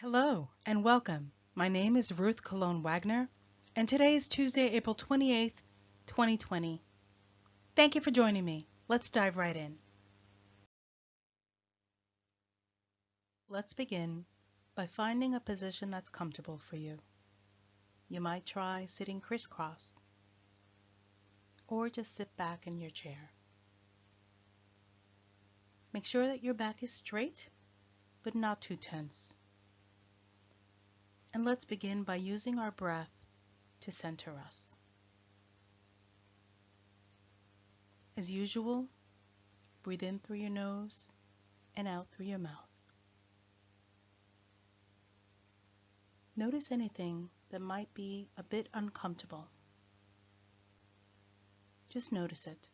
Hello and welcome. My name is Ruth Cologne Wagner, and today is Tuesday, April 28th, 2020. Thank you for joining me. Let's dive right in. Let's begin by finding a position that's comfortable for you. You might try sitting crisscross or just sit back in your chair. Make sure that your back is straight but not too tense. And let's begin by using our breath to center us. As usual, breathe in through your nose and out through your mouth. Notice anything that might be a bit uncomfortable. Just notice it.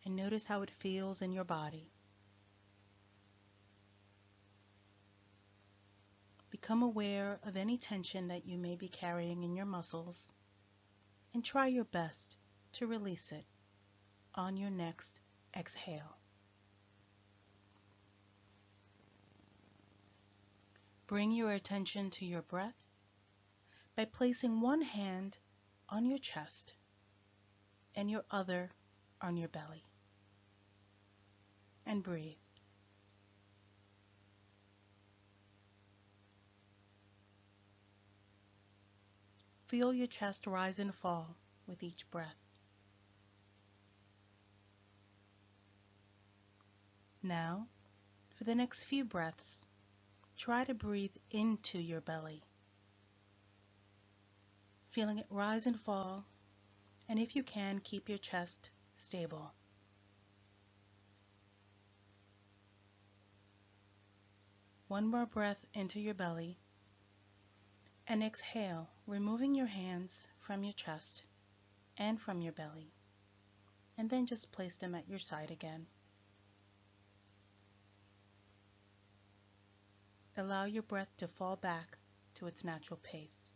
And notice how it feels in your body. Become aware of any tension that you may be carrying in your muscles and try your best to release it on your next exhale. Bring your attention to your breath by placing one hand on your chest and your other on your belly. And breathe. Feel your chest rise and fall with each breath. Now, for the next few breaths, try to breathe into your belly, feeling it rise and fall, and if you can, keep your chest stable. One more breath into your belly, and exhale, removing your hands from your chest and from your belly, and then just place them at your side again. Allow your breath to fall back to its natural pace.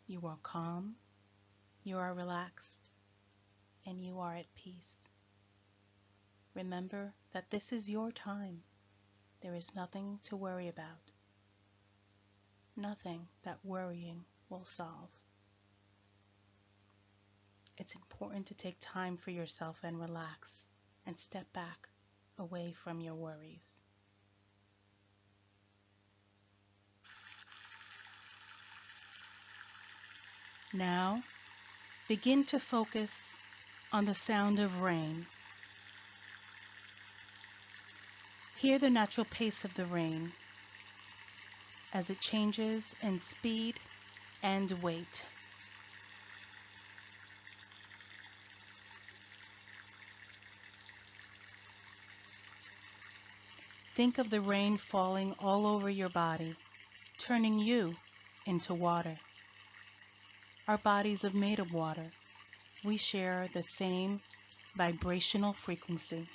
You are calm, you are relaxed, and you are at peace. Remember that this is your time. There is nothing to worry about. Nothing that worrying will solve. It's important to take time for yourself and relax and step back away from your worries. Now, begin to focus on the sound of rain. Hear the natural pace of the rain as it changes in speed and weight. Think of the rain falling all over your body, turning you into water. Our bodies are made of water. We share the same vibrational frequency.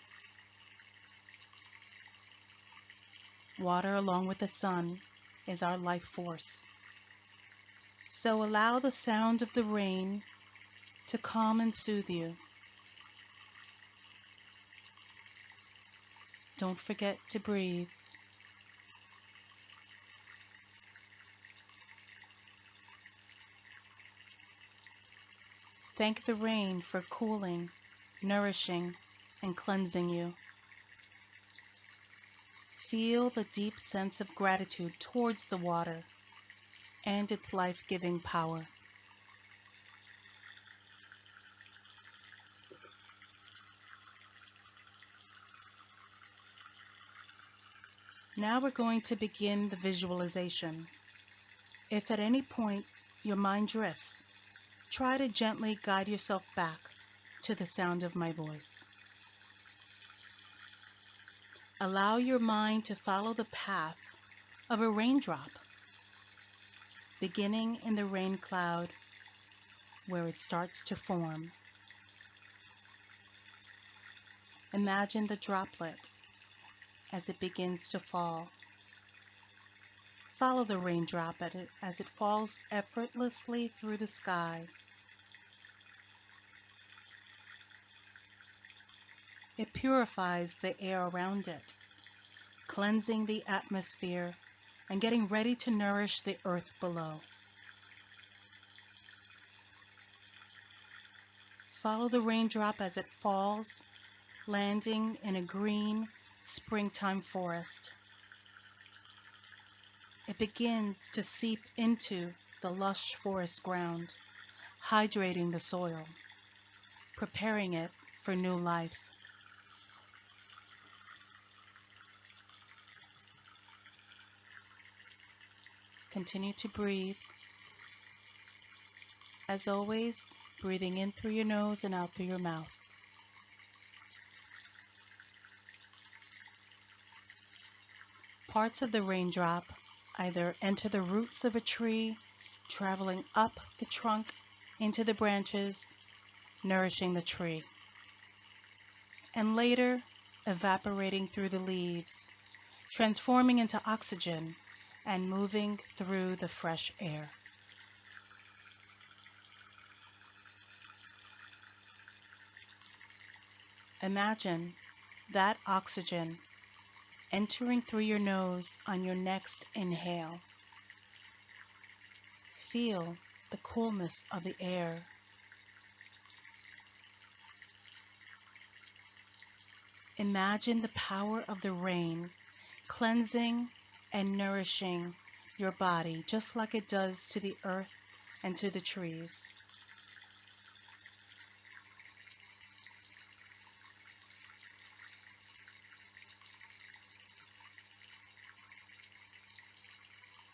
Water, along with the sun, is our life force. So allow the sound of the rain to calm and soothe you. Don't forget to breathe. Thank the rain for cooling, nourishing, and cleansing you. Feel the deep sense of gratitude towards the water and its life-giving power. Now we're going to begin the visualization. If at any point your mind drifts, try to gently guide yourself back to the sound of my voice. Allow your mind to follow the path of a raindrop, beginning in the rain cloud where it starts to form. Imagine the droplet as it begins to fall. Follow the raindrop as it falls effortlessly through the sky. It purifies the air around it, cleansing the atmosphere and getting ready to nourish the earth below. Follow the raindrop as it falls, landing in a green springtime forest. It begins to seep into the lush forest ground, hydrating the soil, preparing it for new life. Continue to breathe. As always, breathing in through your nose and out through your mouth. Parts of the raindrop either enter the roots of a tree, traveling up the trunk into the branches, nourishing the tree, and later evaporating through the leaves, transforming into oxygen and moving through the fresh air. Imagine that oxygen entering through your nose on your next inhale. Feel the coolness of the air. Imagine the power of the rain cleansing and nourishing your body just like it does to the earth and to the trees.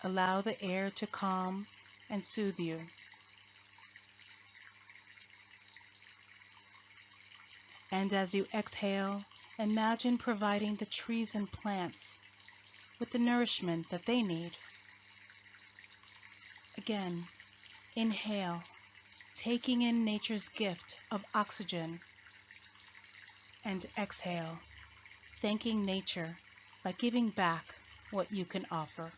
Allow the air to calm and soothe you. And as you exhale, imagine providing the trees and plants with the nourishment that they need. Again, inhale, taking in nature's gift of oxygen, and exhale, thanking nature by giving back what you can offer.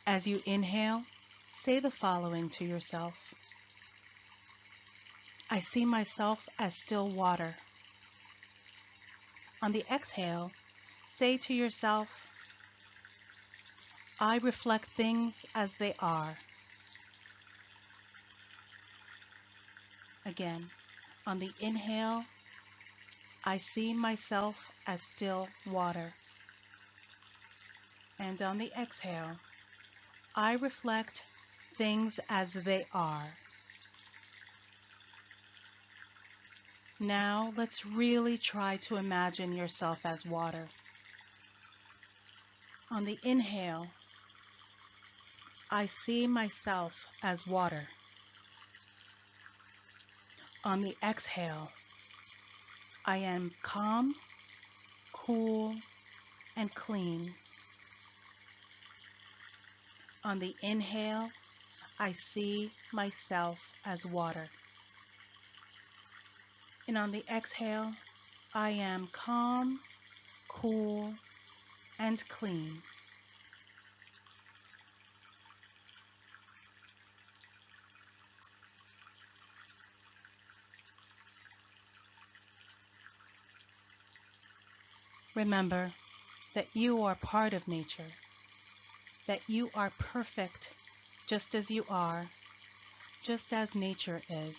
As you inhale, say the following to yourself. I see myself as still water. On the exhale, say to yourself, I reflect things as they are. Again, on the inhale, I see myself as still water. And on the exhale, I reflect things as they are. Now let's really try to imagine yourself as water. On the inhale, I see myself as water. On the exhale, I am calm, cool, and clean. On the inhale, I see myself as water. And on the exhale, I am calm, cool, and clean. Remember that you are part of nature, that you are perfect just as you are, just as nature is,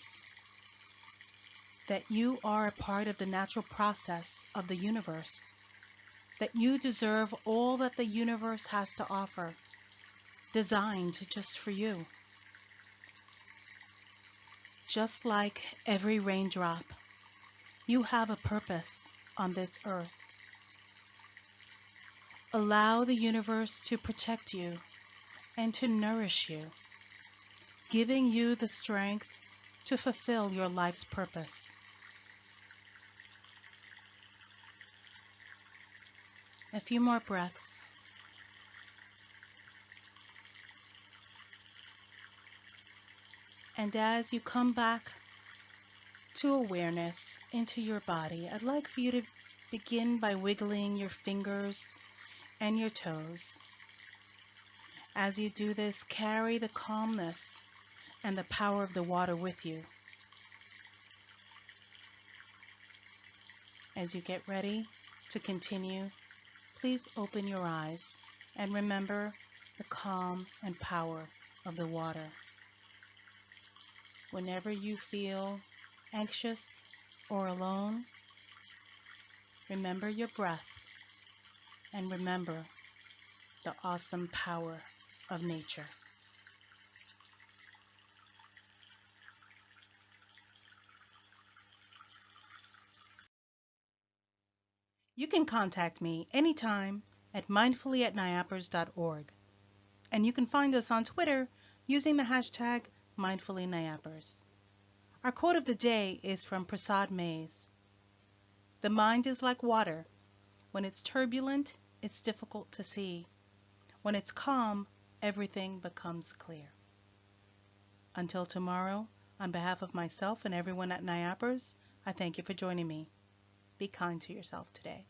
that you are a part of the natural process of the universe, that you deserve all that the universe has to offer, designed just for you. Just like every raindrop, you have a purpose on this earth. Allow the universe to protect you and to nourish you, giving you the strength to fulfill your life's purpose. A few more breaths. And as you come back to awareness into your body, I'd like for you to begin by wiggling your fingers and your toes. As you do this, carry the calmness and the power of the water with you. As you get ready to continue, please open your eyes and remember the calm and power of the water. Whenever you feel anxious or alone, remember your breath and remember the awesome power of nature. You can contact me anytime at mindfully@niappers.org, and you can find us on Twitter using the hashtag mindfullyniappers. Our quote of the day is from Prasad Mays. The mind is like water. When it's turbulent, it's difficult to see. When it's calm, everything becomes clear. Until tomorrow, on behalf of myself and everyone at NIAPPers, I thank you for joining me. Be kind to yourself today.